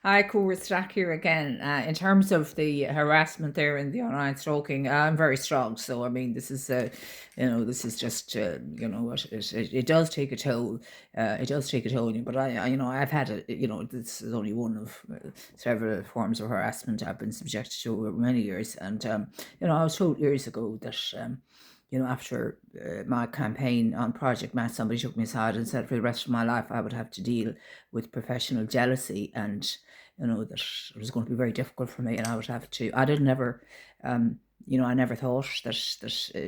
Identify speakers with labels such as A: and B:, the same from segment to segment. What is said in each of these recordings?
A: Hi, Cora Stack here again. In terms of the harassment there and the online stalking, I'm very strong. So, I mean, this is just, it does take a toll. It does take a toll on you. But I've had this is only one of several forms of harassment I've been subjected to over many years. And, I was told years ago that, after my campaign on Project Math, somebody took me aside and said for the rest of my life I would have to deal with professional jealousy, and that it was going to be very difficult for me, and I would have to. I didn't ever, I never thought that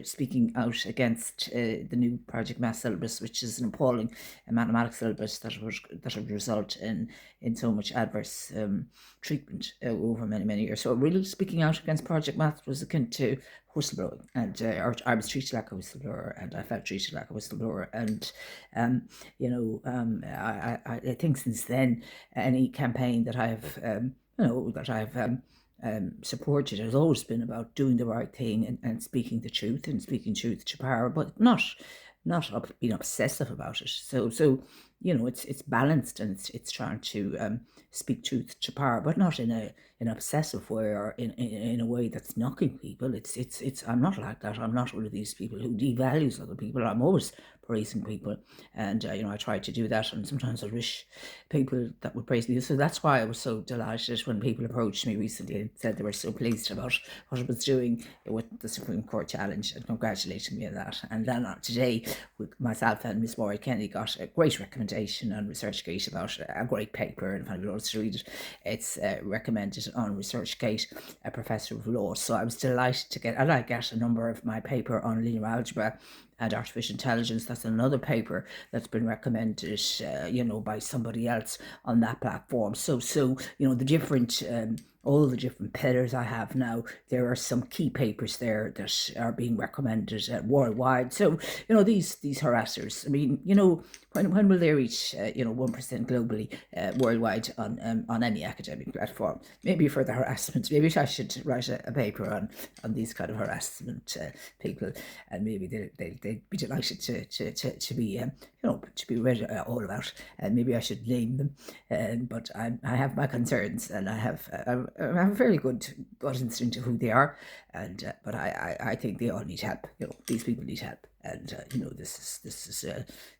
A: speaking out against the new Project Math syllabus, which is an appalling mathematics syllabus that would result in so much adverse treatment over many years. So really, speaking out against Project Math was akin to whistleblowing, and or I was treated like a whistleblower, and I felt treated like a whistleblower, and I think since then any campaign that I've supported has always been about doing the right thing and speaking the truth and speaking truth to power, but not being obsessive about it. So it's balanced, and it's trying to speak truth to power, but not in an obsessive way or in a way that's knocking people. It's I'm not like that. I'm not one of these people who devalues other people. I'm always praising people, and I try to do that, and sometimes I wish people that would praise me. So that's why I was so delighted when people approached me recently and said they were so pleased about what I was doing with the Supreme Court challenge and congratulating me on that. And then today, myself and Miss Maureen Kennedy got a great recommendation on ResearchGate about a great paper, and if anyone wants to read it, it's recommended on ResearchGate, a professor of law. So I was delighted to get, and I get a number of my paper on linear algebra and artificial intelligence. That's another paper that's been recommended, by somebody else on that platform. So the different all the different pillars I have now, there are some key papers there that are being recommended worldwide. So these harassers, I mean, when will they reach 1% globally, worldwide on any academic platform? Maybe for the harassment, maybe I should write a paper on these kind of harassment people, and maybe they'd be delighted to be to be read all about, and maybe I should name them. But I have my concerns, and I have a very good gut instinct of who they are, and but I think they all need help. These people need help, and this is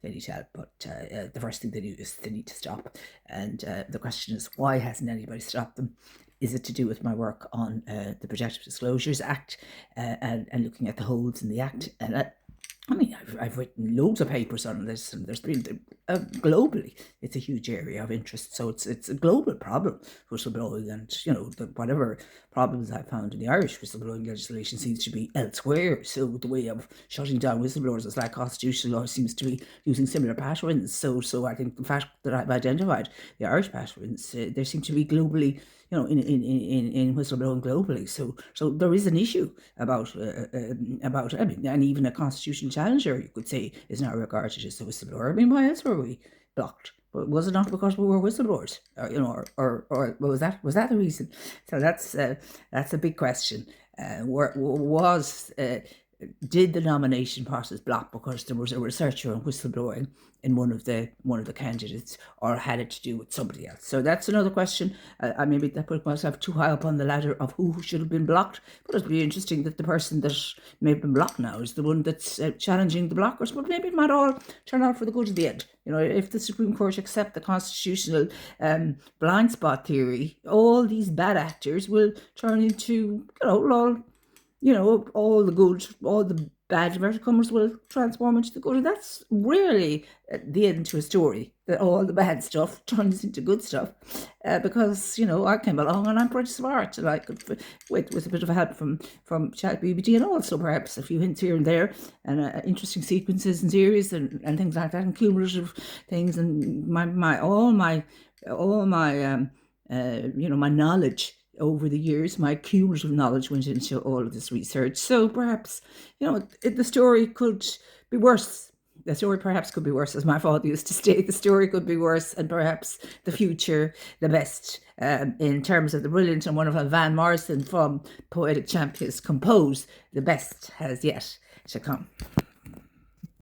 A: they need help. But the first thing they do is they need to stop. And the question is, why hasn't anybody stopped them? Is it to do with my work on the Protective Disclosures Act, and looking at the holes in the Act? And I mean, I've written loads of papers on this, and there's been globally, it's a huge area of interest. So it's a global problem, whistleblowing, and whatever problems I found in the Irish whistleblowing legislation seems to be elsewhere. So the way of shutting down whistleblowers is like constitutional law seems to be using similar patterns. So I think the fact that I've identified the Irish patterns, there seem to be globally, in whistleblowing globally. So there is an issue about I mean, and even a constitutional challenger, you could say, is now regarded as a whistleblower. I mean, why else were we blocked? But was it not because we were whistleblowers, or was that the reason? So that's a big question. Did the nomination process block because there was a researcher on whistleblowing in one of the candidates, or had it to do with somebody else? So that's another question. I maybe that put myself too high up on the ladder of who should have been blocked, but it'd be interesting that the person that may have been blocked now is the one that's challenging the blockers. But maybe it might all turn out for the good of the end. If the Supreme Court accept the constitutional blind spot theory, all these bad actors will turn into all the good, all the bad inverted commas will transform into the good. And that's really the end to a story, that all the bad stuff turns into good stuff. Because, I came along and I'm pretty smart, and I could, with a bit of help from ChatGPT, and also perhaps a few hints here and there, and interesting sequences and series and things like that, and cumulative things, and all my my knowledge over the years, my cumulative knowledge went into all of this research. So perhaps, the story could be worse. The story perhaps could be worse, as my father used to say. The story could be worse, and perhaps the future the best. In terms of the brilliant and wonderful Van Morrison from Poetic Champions composed, the best has yet to come.